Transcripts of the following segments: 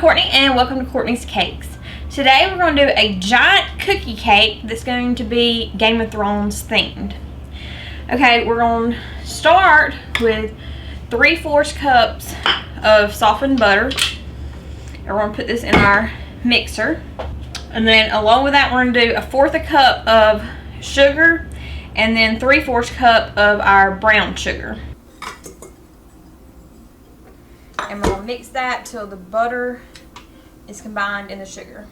Courtney and welcome to Courtney's Cakes. Today we're going to do a giant cookie cake that's going to be Game of Thrones themed. Okay, we're going to start with 3/4 cups of softened butter. And we're going to put this in our mixer. And then along with that we're going to do 1/4 cup of sugar and then 3/4 cup of our brown sugar. And we're going to mix that till the butter is combined in the sugar.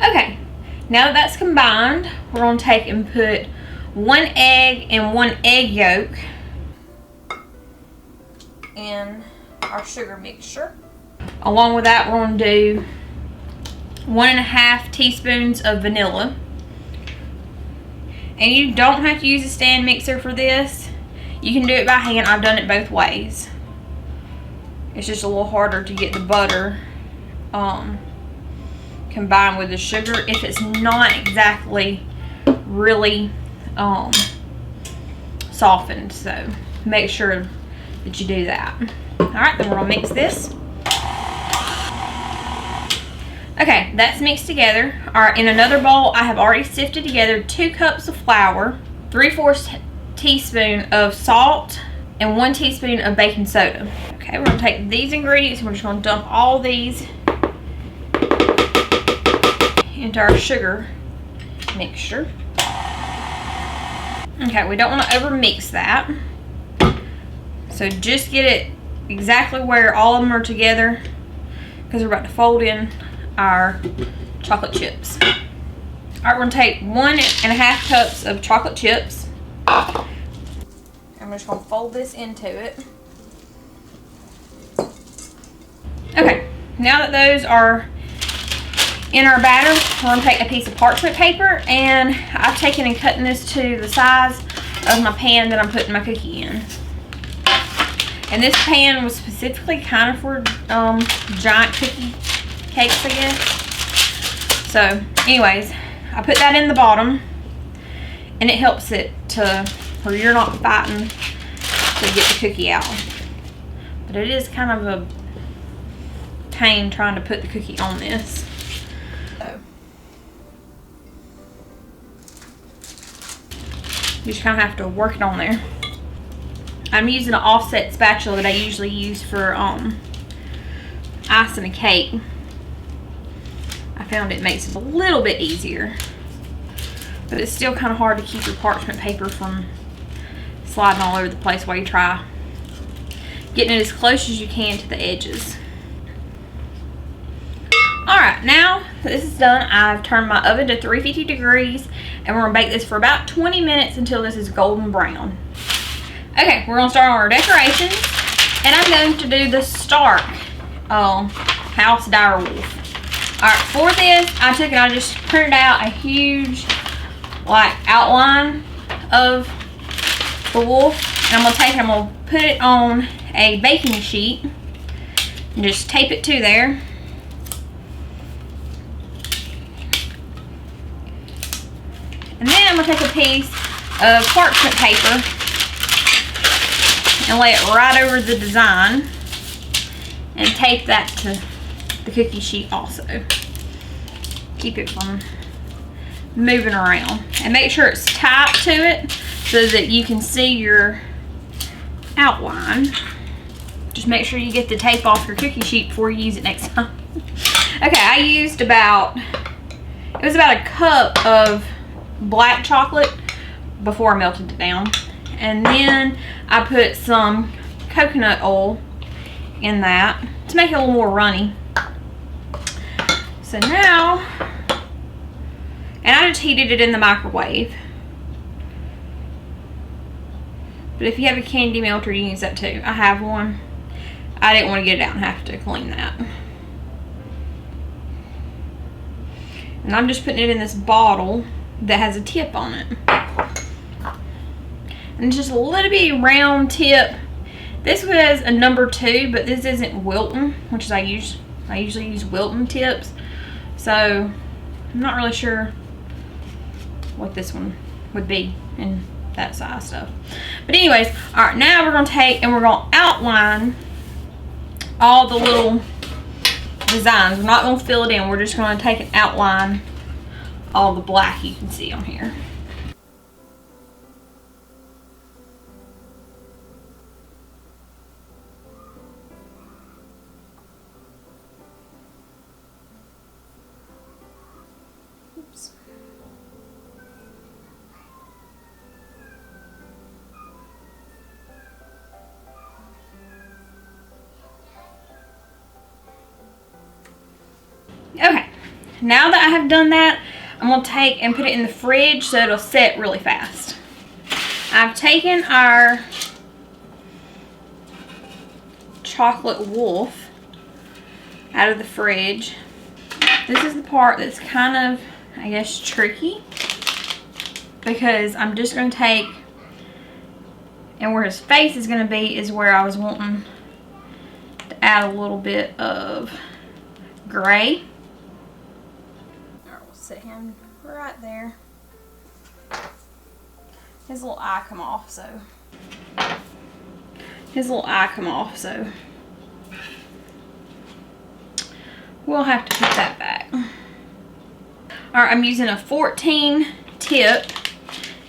Okay, now that that's combined, we're going to take and put 1 egg and 1 egg yolk in our sugar mixture. Along with that, we're going to do 1.5 teaspoons of vanilla. And you don't have to use a stand mixer for this. You can do it by hand. I've done it both ways. It's just a little harder to get the butter combined with the sugar if it's not exactly really softened. So make sure that you do that. Alright, then we're going to mix this. Okay, that's mixed together. Alright, in another bowl I have already sifted together 2 cups of flour, 3/4 teaspoon of salt, and 1 teaspoon of baking soda. Okay, we're going to take these ingredients and we're just going to dump all these into our sugar mixture. Okay, we don't want to over mix that. So just get it exactly where all of them are together because we're about to fold in our chocolate chips. Alright, we're going to take 1.5 cups of chocolate chips. I'm just going to fold this into it. Okay, now that those are in our batter, we're going to take a piece of parchment paper, and I've taken and cutting this to the size of my pan that I'm putting my cookie in. And this pan was specifically kind of for giant cookie cakes, I guess. So, anyways, I put that in the bottom, and it helps it to where you're not fighting to get the cookie out. But it is kind of a pain trying to put the cookie on this. So you just kind of have to work it on there. I'm using an offset spatula that I usually use for icing a cake. I found it makes it a little bit easier. But it's still kind of hard to keep your parchment paper from sliding all over the place while you try getting it as close as you can to the edges. Alright, now that this is done, I've turned my oven to 350 degrees and we're going to bake this for about 20 minutes until this is golden brown. Okay, we're going to start on our decorations, and I'm going to do the Stark House Dire Wolf. Alright, for this, I took and I just printed out a huge outline of the wolf, and I'm going to take it, I'm going to put it on a baking sheet and just tape it to there. And then I'm going to take a piece of parchment paper and lay it right over the design and tape that to the cookie sheet also. Keep it from moving around. And make sure it's tight to it so that you can see your outline. Just make sure you get the tape off your cookie sheet before you use it next time. Okay, I used it was about a cup of black chocolate before I melted it down. And then I put some coconut oil in that to make it a little more runny. So now, and I just heated it in the microwave. But if you have a candy melter, you can use that too. I have one. I didn't want to get it out and have to clean that. And I'm just putting it in this bottle that has a tip on it. And just a little bitty round tip. This was a number 2, but this isn't Wilton, which is I usually use Wilton tips. So I'm not really sure what this one would be in that size stuff. But anyways, all right, now we're going to take and we're going to outline all the little designs. We're not going to fill it in. We're just going to take and outline all the black you can see on here. Oops. Okay, now that I have done that, I'm going to take and put it in the fridge so it'll set really fast. I've taken our chocolate wolf out of the fridge. This is the part that's kind of, I guess, tricky, because I'm just going to take, and where his face is going to be is where I was wanting to add a little bit of gray. Set him right there. His little eye come off, so we'll have to put that back. Alright, I'm using a 14 tip,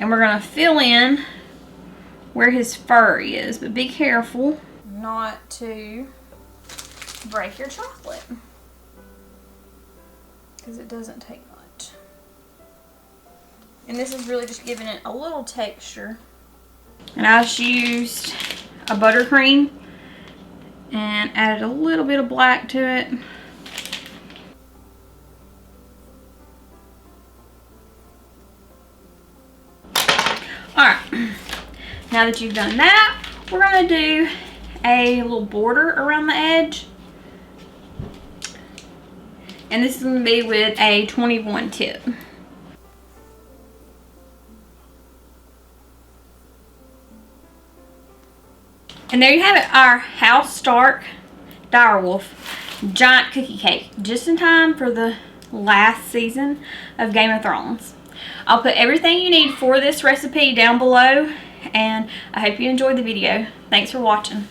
and we're going to fill in where his fur is, but be careful not to break your chocolate, because it doesn't take much. And this is really just giving it a little texture. And I just used a buttercream and added a little bit of black to it. Alright, now that you've done that, we're going to do a little border around the edge. And this is going to be with a 21 tip. And there you have it, our House Stark Direwolf giant cookie cake, just in time for the last season of Game of Thrones. I'll put everything you need for this recipe down below, and I hope you enjoyed the video. Thanks for watching.